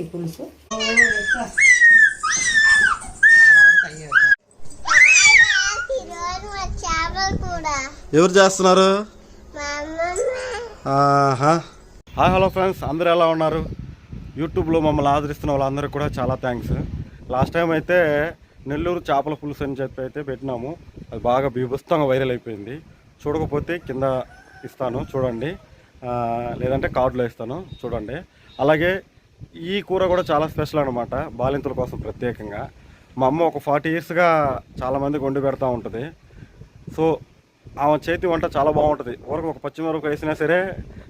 ఈ పులుసు. ఎవరు చేస్తున్నారు? హలో ఫ్రెండ్స్, అందరు ఎలా ఉన్నారు? యూట్యూబ్లో మమ్మల్ని ఆదరిస్తున్న వాళ్ళందరికీ కూడా చాలా థ్యాంక్స్. లాస్ట్ టైం అయితే నెల్లూరు చేపల పులుసు అని చెప్పి అయితే పెట్టినాము. అది బాగా బీభత్సంగా వైరల్ అయిపోయింది. చూడకపోతే కింద ఇస్తాను చూడండి, లేదంటే కార్డులో ఇస్తాను చూడండి. అలాగే ఈ కూర కూడా చాలా స్పెషల్ అనమాట, బాలింతల కోసం ప్రత్యేకంగా. మా అమ్మ ఒక 40 yearsగా చాలామందికి వండి పెడతా ఉంటుంది. సో ఆమె చేతి వంట చాలా బాగుంటుంది. ఊరకు ఒక పచ్చిమిరపకాయ వేసినా సరే,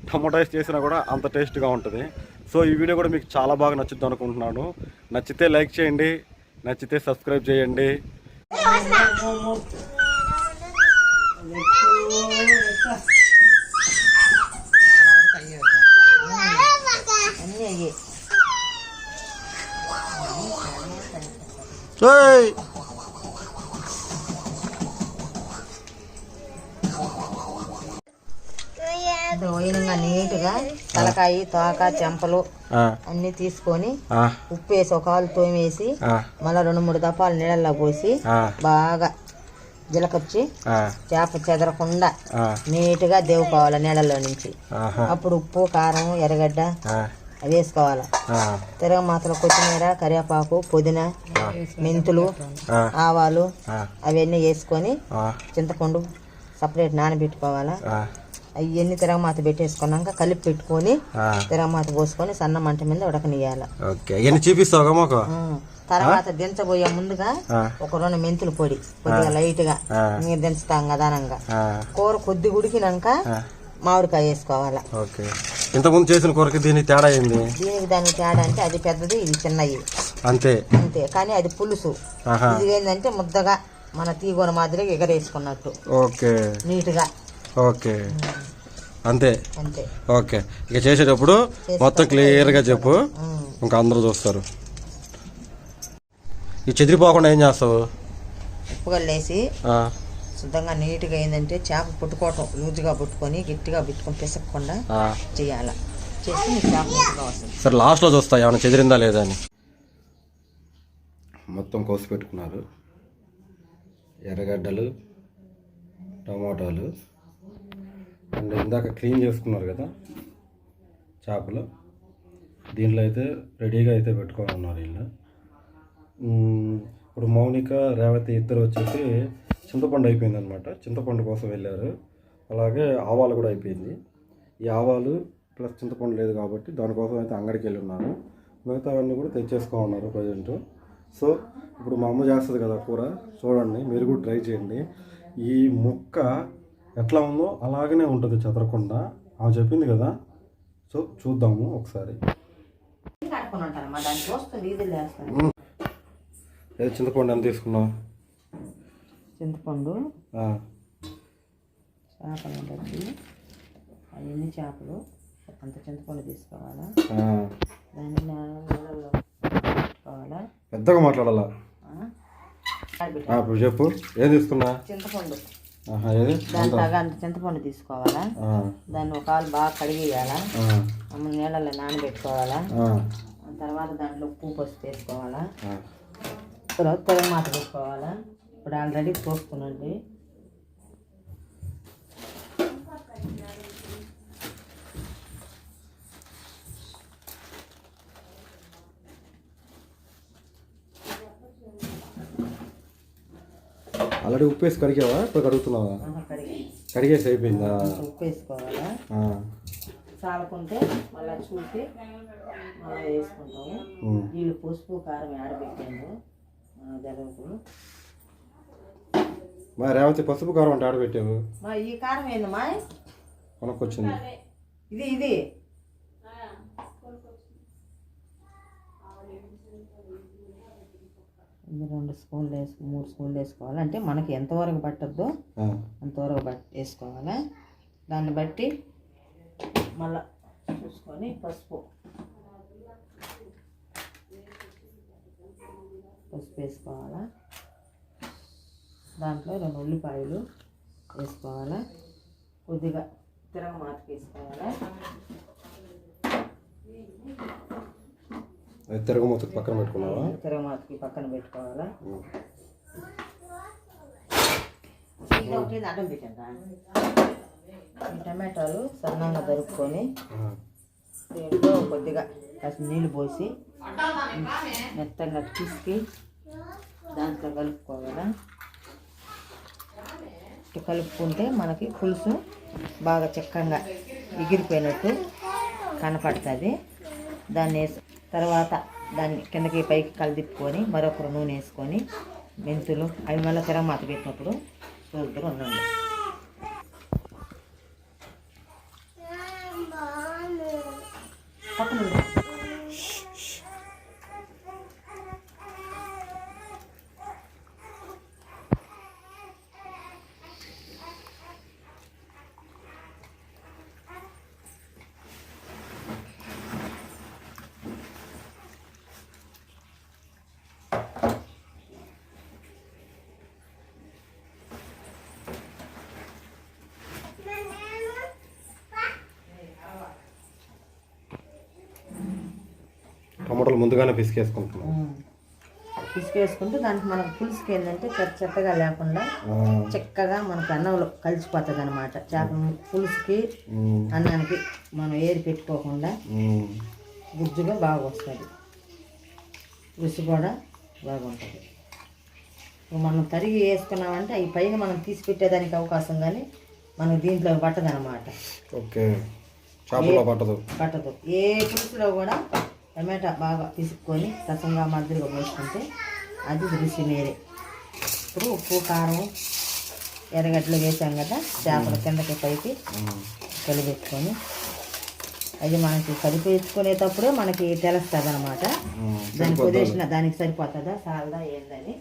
టమోటా వేసి చేసినా కూడా అంత టేస్ట్గా ఉంటుంది. సో ఈ వీడియో కూడా మీకు చాలా బాగా నచ్చుద్ది అనుకుంటున్నాను. నచ్చితే లైక్ చేయండి, నచ్చితే సబ్స్క్రైబ్ చేయండి. ఓయినంగా నీట్గా తలకాయ, తోక, చెంపలు అన్ని తీసుకొని ఉప్పు వేసి ఒక కాలు తోమేసి మళ్ళీ 2-3 దపాలు నీళ్ళల్లో పోసి బాగా జీలకొచ్చి చేప చెదరకుండా నీట్గా దేవుకోవాలి నీళ్ళలో నుంచి. అప్పుడు ఉప్పు, కారం, ఎర్రగడ్డ అవి వేసుకోవాలి. తిరగమాతలు, కొత్తిమీర, కరివేపాకు, పుదీనా, మెంతులు, ఆవాలు అవన్నీ వేసుకొని చింతపండు సపరేట్ నానబెట్టుకోవాలా. అవన్నీ తిరగమాత పెట్టేసుకున్నాక కలిపి పెట్టుకొని తిరగమాత పోసుకొని సన్న మంట మీద ఉడకనియాలి. తర్వాత దించబోయే ముందుగా ఒక 2 మెంతుల పొడి కొద్దిగా లైట్ గా దించుతాం గదానంగా. కూర కొద్ది ఉడికినాక మామిడికాయ వేసుకోవాలా. ఇంతకుముందు చేసిన కూరకి దీనికి తేడా అయింది. దీనికి దానికి తేడా అంటే అది పెద్దది, ఇది చిన్నది అంతే అంతే. కానీ అది పులుసు, ఇది ఏంటంటే ముద్దగా మన తీగోన మాదిరిగా ఎగరేసుకున్నట్టు నీట్గా. ఓకే అంతే అంతే. ఓకే, ఇక చేసేటప్పుడు మొత్తం క్లియర్గా చెప్పు, ఇంకా అందరూ చూస్తారు. ఈ చెదిరిపోకుండా ఏం చేస్తావు? ఉప్పుగల్లేసి శుద్ధంగా నీట్గా ఏంటంటే చేప పుట్టుకోవటం లూజుగా పుట్టుకొని గట్టిగా పెట్టుకొని పిసకకుండా చేయాలి. చేసి చేప నీట్గా వస్తుంది. సరే, లాస్ట్లో చూస్తా ఏమైనా చెదిరిందా లేదా అని. మొత్తం కోసి పెట్టుకున్నారు. ఎర్రగడ్డలు, టమాటాలు అండ్ ఇందాక క్లీన్ చేసుకున్నారు కదా చేపలు, దీంట్లో అయితే రెడీగా అయితే పెట్టుకోమన్నారు వీళ్ళు. ఇప్పుడు మౌనిక, రేవతి ఇద్దరు వచ్చేసి చింతపండు అయిపోయింది అనమాట, చింతపండు కోసం వెళ్ళారు. అలాగే ఆవాలు కూడా అయిపోయింది. ఈ ఆవాలు ప్లస్ చింతపండు లేదు కాబట్టి దానికోసం అయితే అంగడికి వెళ్ళి ఉన్నారు. మిగతావన్నీ కూడా తెచ్చేసుకోమన్నారు ప్రజెంట్. సో ఇప్పుడు మా అమ్మ చేస్తుంది కదా కూర, చూడండి, మీరు కూడా ట్రై చేయండి. ఈ ముక్క ఎట్లా ఉందో అలాగనే ఉంటుంది చెదరకుండా, ఆమె చెప్పింది కదా. సో చూద్దాము ఒకసారి. చింతపండు ఎంత తీసుకున్నావు? చింతపండు చేపలు బట్టి అవన్నీ చేపలు అంత చింతపండు తీసుకోవాలా. దాన్ని నీళ్ళలో పెట్టుకోవాలా. పెద్దగా మాట్లాడాలా? ఇప్పుడు చెప్పు, ఏం తీసుకున్నా? చింతపండు. దాని తగ్గ అంత చింతపండు తీసుకోవాలా. దాన్ని ఒక కాలు బాగా కడిగేయాలా, నీళ్ళలో నానబెట్టుకోవాలా. తర్వాత దాంట్లో ఉప్పు, పసుపు వేసుకోవాలా. తర్వాత తిరగమాత పెట్టుకోవాలా. ఇప్పుడు ఆల్రెడీ పోసుకునండి. ఆల్రెడీ ఉప్పు వేసి కడిగావా? ఇప్పుడు కడుగుతున్నావా? కడిగేసి అయిపోయిందా? ఉప్పు వేసుకోవాలా. చాలకుంటే మళ్ళీ చూసి మళ్ళీ వేసుకుంటాము. వీళ్ళు పసుపు, కారం ఆడబెట్టాము జరుగుతుంది. మా రేవతి పసుపు కారం అంటే ఆడబెట్టావు? మా ఈ కారం ఏందమ్మా కొనుక్కొచ్చింది? ఇది 2 స్పూన్లు 3 స్పూన్లు వేసుకోవాలి. అంటే మనకి ఎంతవరకు పట్టద్దో అంతవరకు వేసుకోవాలి. దాన్ని బట్టి మళ్ళా చూసుకొని పసుపు వేసుకోవాలా. దాంట్లో 2 ఉల్లిపాయలు వేసుకోవాలా. కొద్దిగా తిరగమాతకి వేసుకోవాలా. తిరగమూతకి పక్కన పెట్టుకున్నావా? తిరగమూతకి పక్కన పెట్టుకోవాలా. అడ్డం పెట్టాను. టమాటాలు సన్నంగా దరుపుకొని దీంట్లో కొద్దిగా కాస్త నీళ్ళు పోసి మెత్తంగా పిసికి దాంట్లో కలుపుకోవాలా. కలుపుకుంటే మనకి పులుసు బాగా చక్కగా ఎగిరిపోయినట్టు కనపడుతుంది. దాన్ని వేసి తర్వాత దాన్ని కిందకి పైకి కలిదిప్పుకొని మరొక నూనె వేసుకొని మెంతులు అవి మళ్ళీ తిరగమాత పెట్టినప్పుడు చూద్దరు ఉండండి. పక్కన టమాటాలు ముందుగానే పిసికేసుకుంటున్నాం. పిసికేసుకుంటే దానికి మనకు పులుసుకి ఏంటంటే చెత్తగా లేకుండా చక్కగా మనకు అన్నంలో కలిసిపోతుంది అనమాట. చేప పులుసుకి అన్నానికి మనం ఏరి పెట్టుకోకుండా గుజ్జుగా బాగా వస్తుంది, రుచి కూడా బాగుంటుంది. మనం తరిగి వేసుకున్నామంటే అవి పైన మనం తీసి పెట్టేదానికి అవకాశం, కానీ మనకు దీంట్లో పట్టదనమాట. ఓకే, పట్టదు. ఏ పులుసులో కూడా టమాటా బాగా పిసుక్కొని రసంగా మధ్యలో పోసుకుంటే అది రుచి వేరే. ఇప్పుడు ఉప్పు కారం ఎర్రగడ్డలు వేసాం కదా, చేపల కిందకి పైకి కలిపెట్టుకొని అది మనకి కలిపేసుకునేటప్పుడే మనకి తెలుస్తుంది అనమాట. దానికి వదిలేసిన దానికి సరిపోతుందా చాలదా ఏందని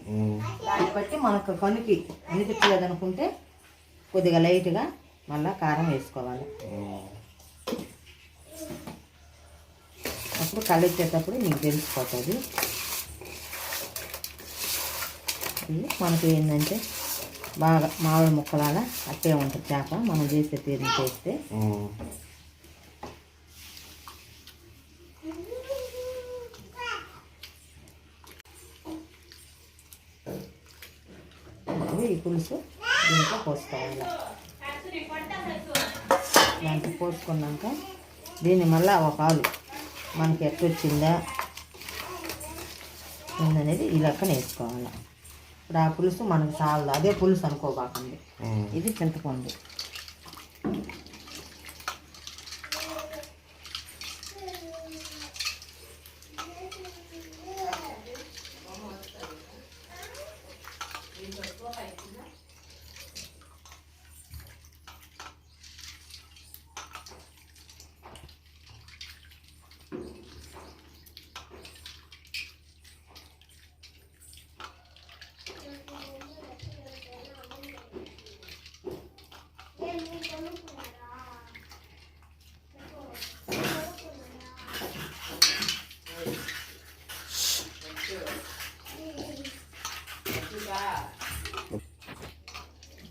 దాన్ని బట్టి మనకు కనుకి అనిపించలేదు అనుకుంటే కొద్దిగా లైట్గా మళ్ళీ కారం వేసుకోవాలి. అప్పుడు కలిపేటప్పుడు మీకు తెలిసిపోతుంది. ఇది మనకి ఏంటంటే బాగా మామిడి ముక్కలాగా అట్టే ఉంటుంది చేప మనం చేసే తీరుని చేస్తే. ఈ పులుసు దీంట్లో పోసుకోవాలి. దాంట్లో పోసుకున్నాక దీన్ని మళ్ళీ ఒక ఆలు మనకి ఎట్టొచ్చిందా ఏందనేది ఈ లెక్కన వేసుకోవాలి. ఇప్పుడు ఆ పులుసు మనకు చాలదు, అదే పులుసు అనుకోబాకండి, ఇది చింతపండు.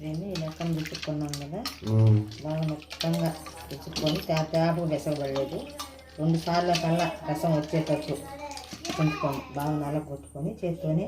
దీన్ని లెక్కన రుచుకున్నాం కదా, బాగా మొత్తంగా రుచుకొని తేపకు వెసగబడలేదు. 2 సార్ల కల్లా రసం వచ్చేటట్టు చింపుకొని బాగా నలగొట్టుకొని చేత్తోనే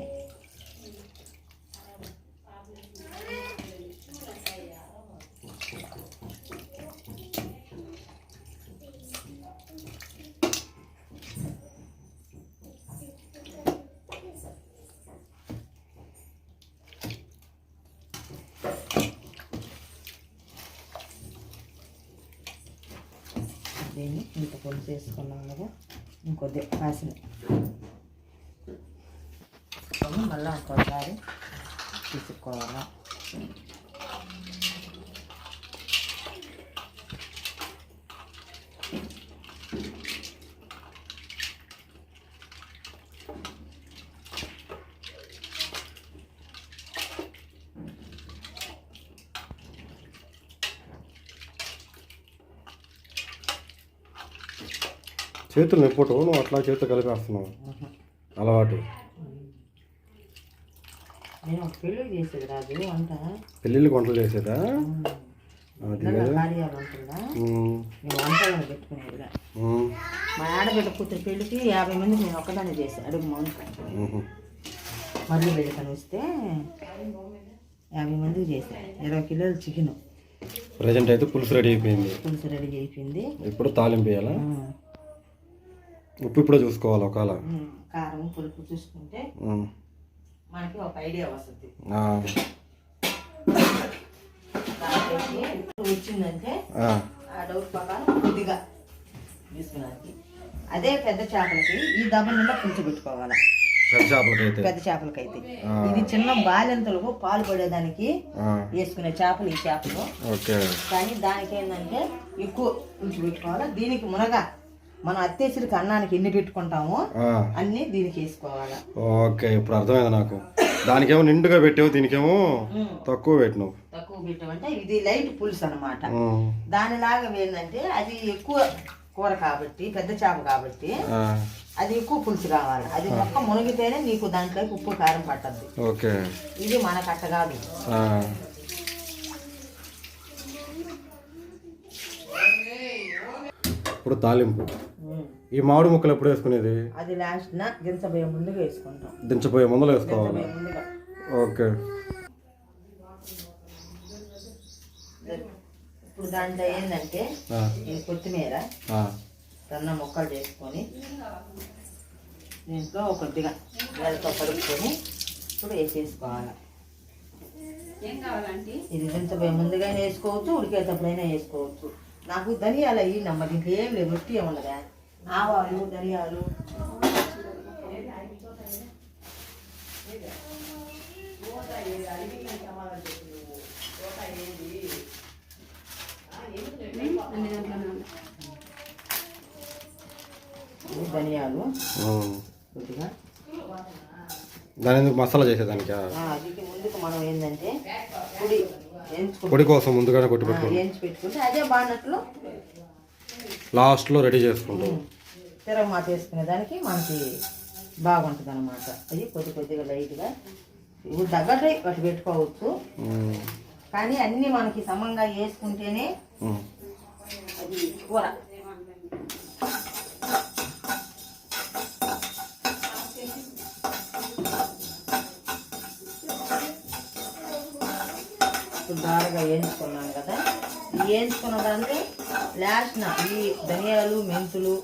దీన్ని ఇంత పులుసు వేసుకున్నాం కదా, ఇంకొద్దిగా కాసిన మళ్ళీ ఇంకోసారి తీసుకోవాలా. చేతులు నెప్పుటో నువ్వు అట్లా చేతులు కలిపేస్తున్నావు అలవాటు. నేను పెళ్ళిళ్ళు చేసేది రాదు వంట. పెళ్ళిళ్ళకి వంటలు చేసేదా? కార్యాలు ఉంటుందా, నేను వంటలను పెట్టుకునేదిగా. మా ఆడబిడ్డ కూతురు పెళ్ళికి 50 మందికి నేను ఒక్కదాన్ని చేశాను. అడుగు మౌన్ మళ్ళీ పెళ్ళికని వస్తే 50 మందికి చేశాను. 20 కిలోలు చికెన్. ప్రజెంట్ అయితే పులుసు రెడీ అయిపోయింది. ఇప్పుడు తాలింపు వేయాలా? ఉప్పు ఇప్పుడు చూసుకోవాలి. ఒకవేళ కారం పులుపు చూసుకుంటే మనకి ఒక ఐడియా వస్తుంది. వచ్చిందంటే ఆ డౌట్ ప్రకారం కొద్దిగా తీసుకున్నానికి. అదే పెద్ద చేపలకి ఈ దెబ్బ నిండా పులుసు పెట్టుకోవాలి. పెద్ద చేపలకైతే ఇది చిన్న బాలెంతలకు పాలు పడేదానికి వేసుకునే చేపలు ఈ చేపలు. కానీ దానికి ఏంటంటే ఎక్కువ పులుసు పెట్టుకోవాలి. దీనికి మునగా మనం అత్తేసరికి అన్నానికి ఎన్ని పెట్టుకుంటామో అన్ని దీనికి వేసుకోవాలి. ఓకే, ఇప్పుడు అర్థమైంది నాకు. దానికేమో నిండుగా పెట్టావు, దీనికేమో తక్కువ పెట్టినావు. తక్కువ పెట్టామంటే ఇది లైట్ పులుసు అన్నమాట. దానిలాగా ఏంటంటే అది ఎక్కువ కూర కాబట్టి, పెద్ద చేప కాబట్టి అది ఎక్కువ పులుసు కావాలి. అది మొక్క మునిగితేనే నీకు దాంట్లోకి ఉప్పు కారం పట్టద్దు. ఓకే, ఇది మన కట్ట కాదు. ఇప్పుడు తాలింపు. ఈ మామిడి ముక్కలు ఎప్పుడు వేసుకునేది? అది లాస్ట్ నా దించబోయే ముందుగా వేసుకుంటాం. దించబోయే ముందులో వేసుకోవాలి. ఓకే, ఇప్పుడు దాంట్లో ఏంటంటే కొత్తిమీర సన్న ముక్కలు చేసుకొని దీంట్లో కొద్దిగా వేలతో కలుపుకొని ఇప్పుడు వేసేసుకోవాలి. ఇది దించబోయే ముందుగా వేసుకోవచ్చు, ఉడికేటప్పుడైనా వేసుకోవచ్చు. నాకు ధనియాలు అయ్యి నమ్మ దీంట్లో ఏం లేదు, రొట్టి ఏమన్నదా ఆవాలు ధనియాలు ధనియాలు కొద్దిగా దాని ఎందుకు మసాలా చేసేదానికి? అది ముందుకు మనం ఏంటంటే పొడి కోసం ముందుగానే కొట్టి వేయించి పెట్టుకుంటే అదే బాగున్నట్లు లాస్ట్లో రెడీ చేసుకుంటాం. తిరగమాత వేసుకునే దానికి మనకి బాగుంటుంది అనమాట. అది కొద్దిగా లైట్గా ఇప్పుడు తగ్గట్టు ఒకటి పెట్టుకోవచ్చు. కానీ అన్నీ మనకి సమంగా వేసుకుంటేనే అది కూర. ఇప్పుడు బాగా వేయించుకున్నాం కదా, ఈ వేయించుకున్న దాంట్లో లాస్ట్ ఈ ధనియాలు మెంతులు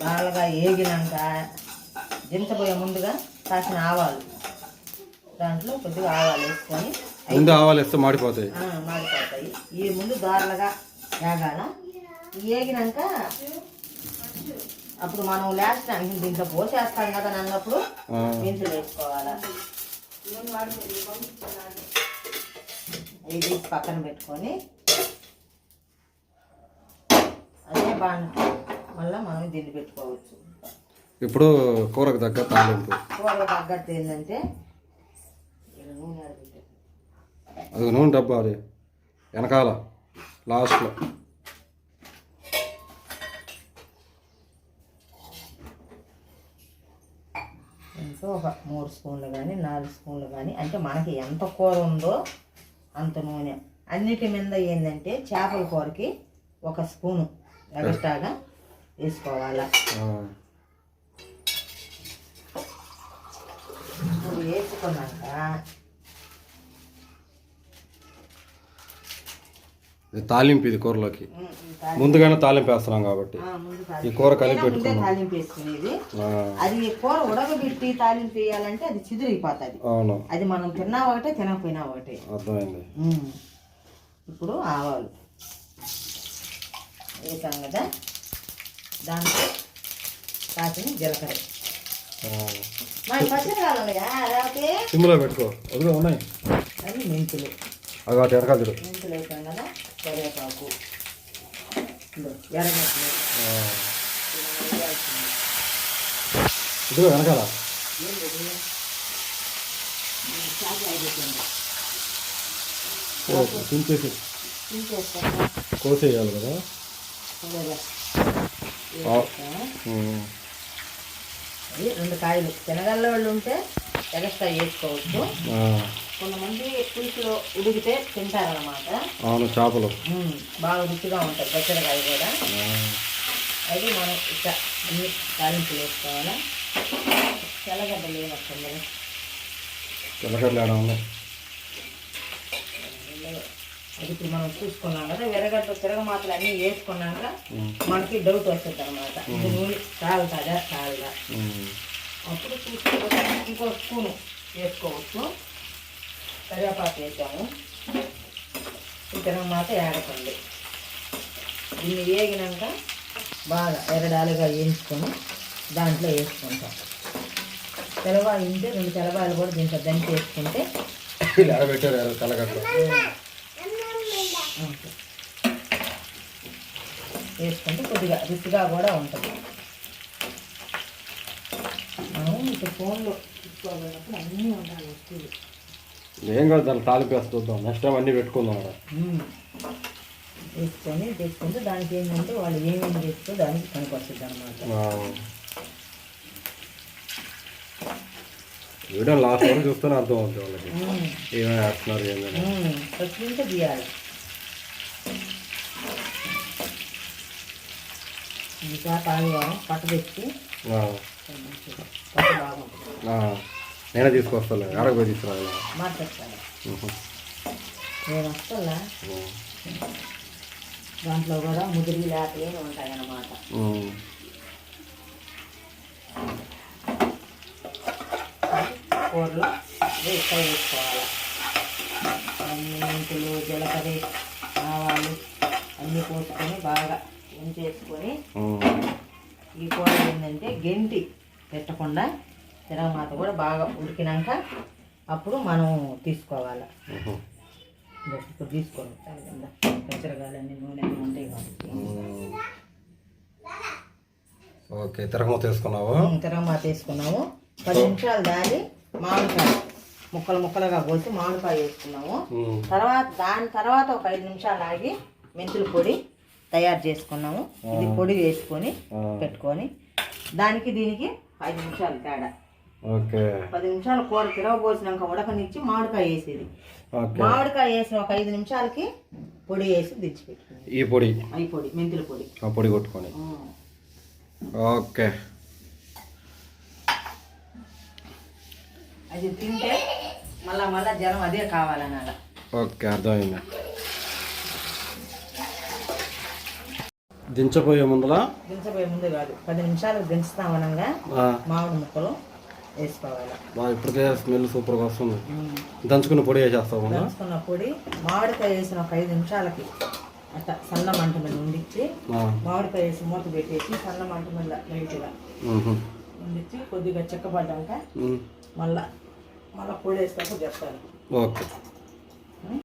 బాగా వేగినాక దించబోయే ముందుగా కాసిన ఆవాలు, దాంట్లో కొద్దిగా ఆవాలు వేసుకొని ముందు ఆవాలు వేస్తే మాడిపోతాయి. ఈ ముందు దారులుగా వేగాల. వేగినాక అప్పుడు మనం లాస్ట్ దీంట్లో పోసేస్తాం కదా అన్నప్పుడు మెంతులు వేసుకోవాలా. ఇది పక్కన పెట్టుకొని అదే బాగా మళ్ళీ మనం దీన్ని పెట్టుకోవచ్చు. ఇప్పుడు కూరకు తగ్గ తాలింపు. కూరకు తగ్గట్టు ఏంటంటే అది నూనె డబ్బా, అది వెనకాల లాస్ట్లో. ఇంకా ఒక 3 స్పూన్లు కానీ 4 స్పూన్లు కానీ, అంటే మనకి ఎంత కూర ఉందో అంత నూనె. అన్నిటి మీద ఏంటంటే చేపల కూరకి 1 స్పూను ఎక్స్ట్రాగా వేసుకోవాలా. ఇప్పుడు వేసుకున్నాక తాలింపు, ఇది కూరలోకి ముందుగానే తాలింపు వేస్తున్నాం కాబట్టి ఈ కూర కలిపి పెట్టుకున్నాం. తాలింపు వేసుకునేది అది కూర ఉడకబెట్టి తాలింపు వేయాలంటే అది చిదిరిపోతుంది. అవును, అది మనం తిన్నా ఒకటే తినకపోయినా ఒకటే. అర్థమైంది. ఇప్పుడు ఆవాలు వేసాం కదా, దాంట్లో కాసిన జీలకర్ర. సిమ్లో పెట్టుకో, అదిగో ఉన్నాయి. అది మెంతులు, అటు వెనకాల చూడు. మెంతులు వేసాం కదా, కరివేపాకు, ఎర్రగడ్డలు, ఇదిగో వెనకాల దించేసి కోసేయాలి కదా. 2 కాయలు తినగల వాళ్ళు ఉంటే ఎగస్ట్రా వేసుకోవచ్చు. కొంతమంది పులుసులో ఉడికితే తింటారనమాట. అవును, చేపలు బాగా రుచిగా ఉంటాయి. పచ్చడికాయ కూడా అది మనం ఇట్లా అన్ని తాలింపులు వేసుకోవాలా. తెల్లగడ్డలు వేయనప్పుడు మరి తెల్లగడ్డలు వేయడం వల్ల అది ఇప్పుడు మనం చూసుకున్నాం కదా. ఎర్రగడ్డ తిరగమాతలు అన్నీ వేసుకున్నాక మనకి డౌట్ వస్తుంది అనమాట, ఇది నూనె తాగుతుందా తాగుదా. అప్పుడు చూసుకోవచ్చు. ఇంకో స్పూను వేసుకోవచ్చు. కరివేపాకు వేసాము. ఈ తిరగమాత ఏడకండి. దీన్ని వేగినాక బాగా ఎర్రడాలుగా వేయించుకొని దాంట్లో వేసుకుంటాం. తెల్లవాయి ఉంటే 2 తెల్లవాయలు కూడా దీంట్లో దంచి వేసుకుంటే వేసుకుంటే కొద్దిగా రుచిగా కూడా ఉంటుంది. మనం ఇప్పుడు ఫోన్లో తీసుకోవాలన్నప్పుడు అన్నీ ఉండాలి వస్తువులు. ఏం కాదు, దాన్ని తాలింపు వేసి చూద్దాం. నెక్స్ట్ టైం అన్నీ పెట్టుకుందాం. వేసుకొని తెచ్చుకుంటే దానికి ఏంటంటే వాళ్ళు ఏమేమి చేస్తూ దానికి పనికొస్తుంది అన్నమాట. వీడియో లాస్ట్ వరకు చూస్తూనే అర్థం అవుతుంది వాళ్ళకి ఏమేమి వేస్తున్నారు ఏమైనా. ఫస్ట్ నుంచే తీయాలి. ఇంకా తాగిగా పట్ట తెచ్చి బాగుంటుంది. నేనే తీసుకొస్తాను. ఆడకు తీసుకురావాలి. మార్చేస్తాను నేను వస్తా. దాంట్లో కూడా ముదిరి లేకపోతే ఉంటాయన్నమాట. కూరలు ఎక్కువ వేసుకోవాలి. అన్ని మెంతులు, జీలకర్ర, ఆవాలు అన్నీ పోసుకొని బాగా ఉంచేసుకొని ఈ కూర ఏంటంటే గెంటి పెట్టకుండా తిరగమాత కూడా బాగా ఉడికినాక అప్పుడు మనం తీసుకోవాలి. ఇప్పుడు తీసుకోండి. పెసరగాయలన్నీ నూనె ఉంటాయి కాబట్టి. ఓకే, తిరగమాత వేసుకున్నాము. తిరగమాత వేసుకున్నాము. 10 నిమిషాలు దాని మామిడికాయ ముక్కలుగా కోసి మామిడికాయ వేసుకున్నాము. దాని తర్వాత ఒక 5 నిమిషాలు ఆగి మెంతుల పొడి తయారు చేసుకున్నాము. ఇది పొడి వేసుకొని పెట్టుకొని దానికి దీనికి 5 నిమిషాలు తేడా. 10 నిమిషాలు కూర తిరగబోసినాక ఉడకనిచ్చి మామిడికాయ వేసేది. మామిడికాయ వేసిన ఒక 5 నిమిషాలకి పొడి వేసి దించిపెట్టుకుని ఈ పొడి మెంతుల పొడి పొడి కొట్టుకొని. ఓకే, అది తింటే మళ్ళా జనం అదే కావాలన్నాల. ఓకే, అర్థమైంది. దించబోయే ముందు కాదు, 10 నిమిషాలు దించుతామనగా మామిడి ముక్కలు వేసుకోవాలి. ఇప్పటికే స్మెల్ సూపర్గా వస్తుంది. దంచుకున్న పొడి వేసేస్తాము. దంచుకున్న పొడి మామిడికాయ వేసిన ఒక 5 నిమిషాలకి అట్లా సన్న మంట మీద ఉండిచ్చి మామిడికాయ వేసి మూత పెట్టేసి సన్న మంట మీద లైట్గా ఉండిచ్చి కొద్దిగా చెక్కబడ్డాక మళ్ళా పొడి వేసినప్పుడు చెప్తాను. ఓకే.